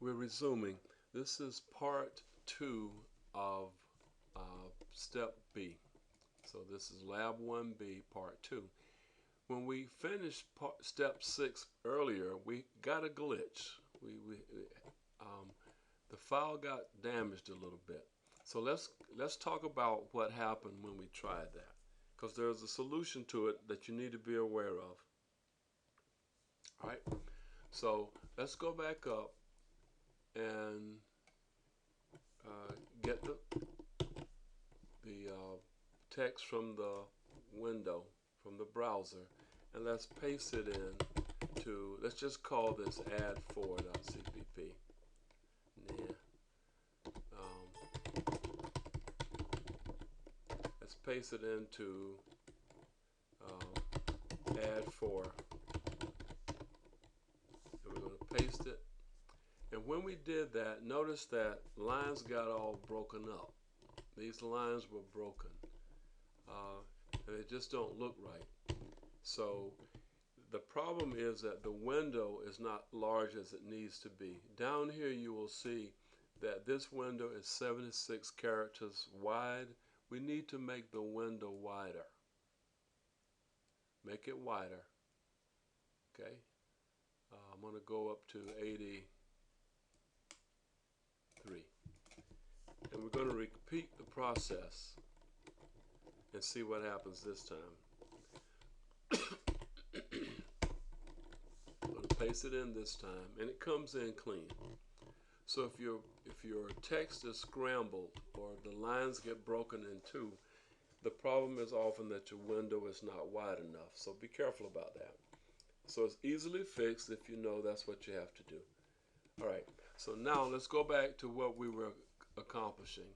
We're resuming. This is part 2 of step B. So this is Lab 1 B part 2. When we finished step 6 earlier, we got a glitch. The file got damaged a little bit. So let's talk about what happened when we tried that, because there's a solution to it that you need to be aware of. All right. So let's go back up and get the text from the window, from the browser, and let's paste it in to, let's just call this add4.cpp. Let's paste it into add4. And we're going to paste it. And when we did that, notice that lines got all broken up. These lines were broken. And they just don't look right. So the problem is that the window is not large as it needs to be. Down here you will see that this window is 76 characters wide. We need to make the window wider. Make it wider. Okay. I'm going to go up to 83. And we're going to repeat the process and see what happens this time. I'm going to paste it in this time, and it comes in clean. So if your text is scrambled or the lines get broken in two, the problem is often that your window is not wide enough. So be careful about that. So it's easily fixed if you know that's what you have to do. All right. So now let's go back to what we were accomplishing.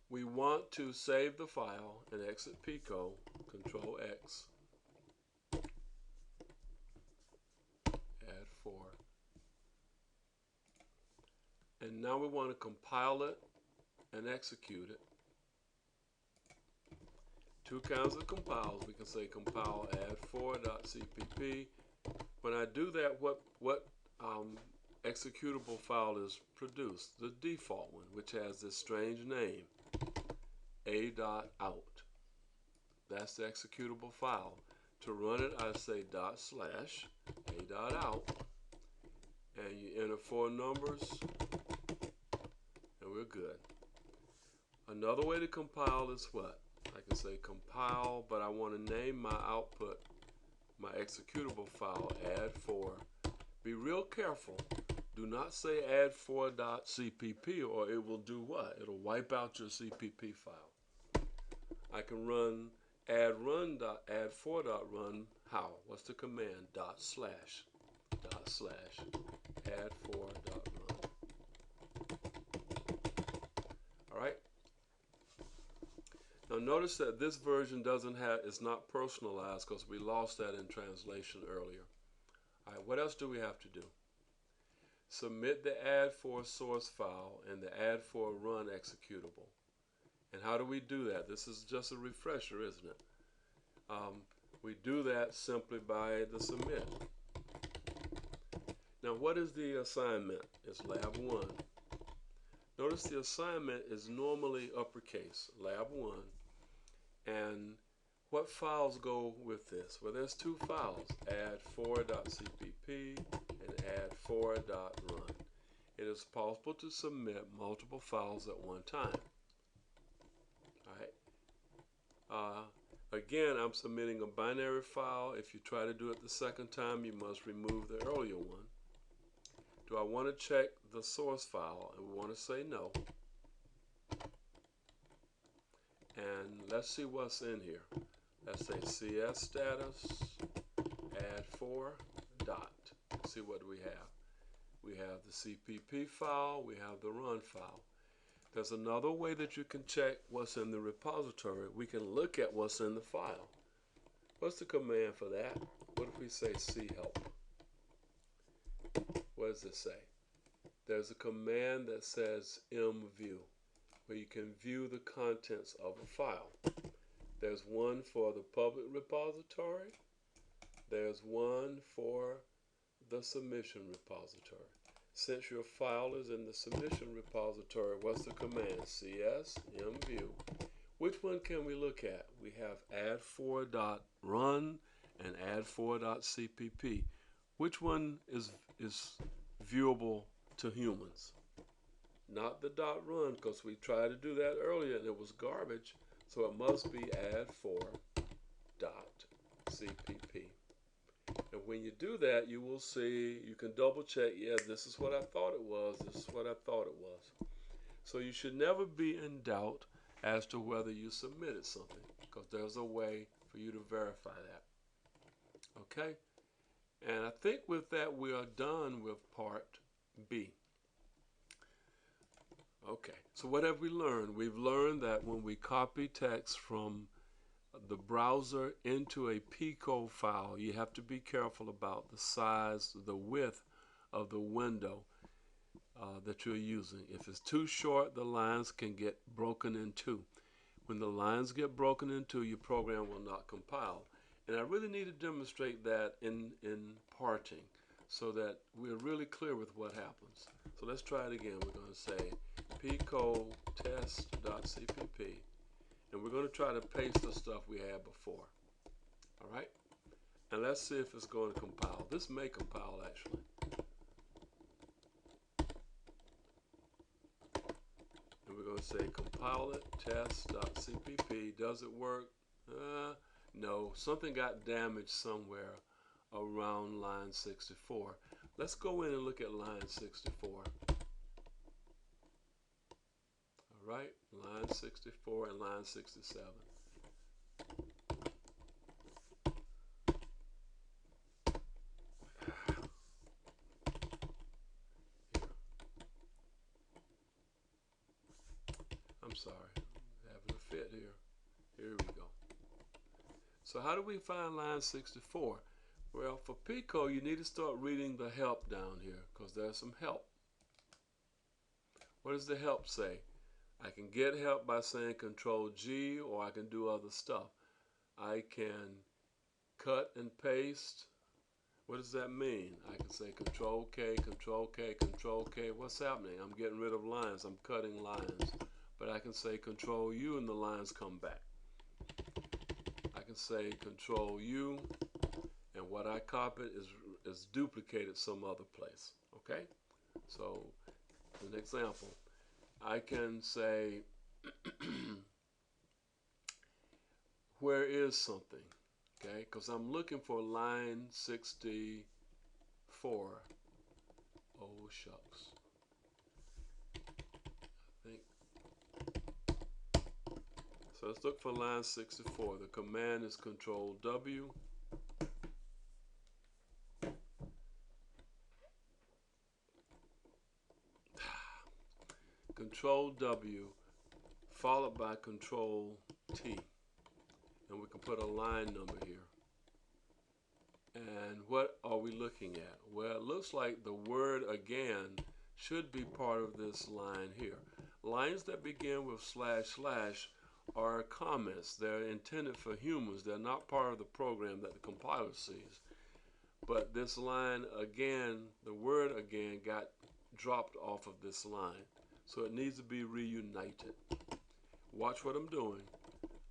We want to save the file and exit Pico, Control X, add 4. And now we want to compile it and execute it. Two kinds of compiles. We can say compile add4.cpp. When I do that, what executable file is produced? The default one, which has this strange name, a.out. That's the executable file. To run it, I say /a.out, and you enter 4 numbers, and we're good. Another way to compile is what? I can say compile, but I want to name my output, my executable file, add4. Be real careful. Do not say add4.cpp, or it will do what? It'll wipe out your CPP file. I can run add4.run. How? What's the command? // add4.run. Alright? Now notice that this version is not personalized because we lost that in translation earlier. Alright, what else do we have to do? Submit the add4 source file and the add4 run executable. And how do we do that? This is just a refresher, isn't it? We do that simply by the submit. Now what is the assignment? It's Lab 1. Notice the assignment is normally uppercase, Lab 1. And what files go with this? Well, there's 2 files, add4.cpp and add4.run. It is possible to submit multiple files at one time. Alright. Again, I'm submitting a binary file. If you try to do it the second time, you must remove the earlier one. Do I want to check the source file? And we want to say no. And let's see what's in here. Let's say cs status add4 dot. Let's see what we have. We have the CPP file. We have the run file. There's another way that you can check what's in the repository. We can look at what's in the file. What's the command for that? What if we say chelp? What does it say? There's a command that says mview, where you can view the contents of a file. There's one for the public repository. There's one for the submission repository. Since your file is in the submission repository, what's the command? cs mview. Which one can we look at? We have add4.run and add4.cpp. Which one is viewable to humans? Not the .run, because we tried to do that earlier and it was garbage. So it must be add4.cpp. And when you do that, you will see, you can double check, yeah, this is what I thought it was, this is what I thought it was. So you should never be in doubt as to whether you submitted something, because there's a way for you to verify that. Okay? And I think with that we are done with part B. Okay, so what have we learned? We've learned that when we copy text from the browser into a Pico file, you have to be careful about the size, the width of the window that you're using. If it's too short, the lines can get broken in two. When the lines get broken in two, your program will not compile. And I really need to demonstrate that in parting so that we're really clear with what happens. So let's try it again. We're going to say pico test.cpp. And we're going to try to paste the stuff we had before. All right? And let's see if it's going to compile. This may compile, actually. And we're going to say compile it, test.cpp. Does it work? No. Something got damaged somewhere around line 64. Let's go in and look at line 64. All right, line 64 and line 67. I'm sorry, I'm having a fit here. Here we go. So how do we find line 64? Well, for Pico, you need to start reading the help down here, because there's some help. What does the help say? I can get help by saying Control G, or I can do other stuff. I can cut and paste. What does that mean? I can say Control K, Control K, Control K. What's happening? I'm getting rid of lines. I'm cutting lines. But I can say Control U and the lines come back. I can say Control U, and what I copied is duplicated some other place. Okay? So, an example. I can say, where is something? Okay, because I'm looking for line 64. Oh, shucks. I think. So let's look for line 64. The command is Control W. Control W followed by Control T. And we can put a line number here. And what are we looking at? Well, it looks like the word again should be part of this line here. Lines that begin with // are comments. They're intended for humans. They're not part of the program that the compiler sees. But this line again, the word again, got dropped off of this line. So it needs to be reunited. Watch what I'm doing.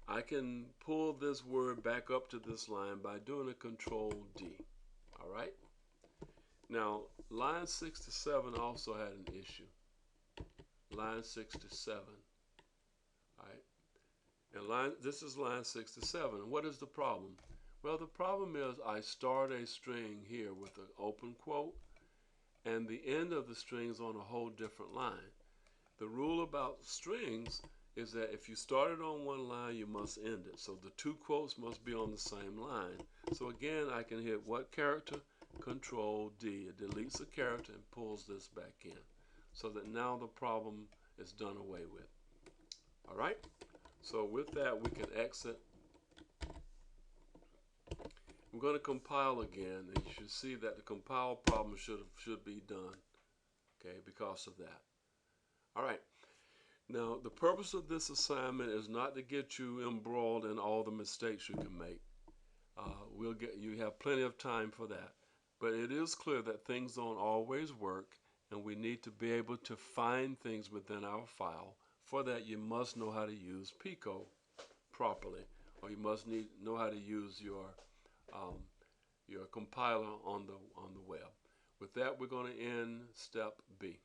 I can pull this word back up to this line by doing a Control D. All right? Now, line 67 also had an issue. Line 67. All right? And this is line 67. What is the problem? Well, the problem is I start a string here with an open quote, and the end of the string is on a whole different line. The rule about strings is that if you start it on one line, you must end it. So the two quotes must be on the same line. So again, I can hit what character? Control D. It deletes a character and pulls this back in, so that now the problem is done away with. All right? So with that, we can exit. I'm going to compile again, and you should see that the compile problem should be done, okay, because of that. All right. Now, the purpose of this assignment is not to get you embroiled in all the mistakes you can make. You have plenty of time for that. But it is clear that things don't always work, and we need to be able to find things within our file. For that, you must know how to use Pico properly, or you must know how to use your compiler on the web. With that, we're going to end step B.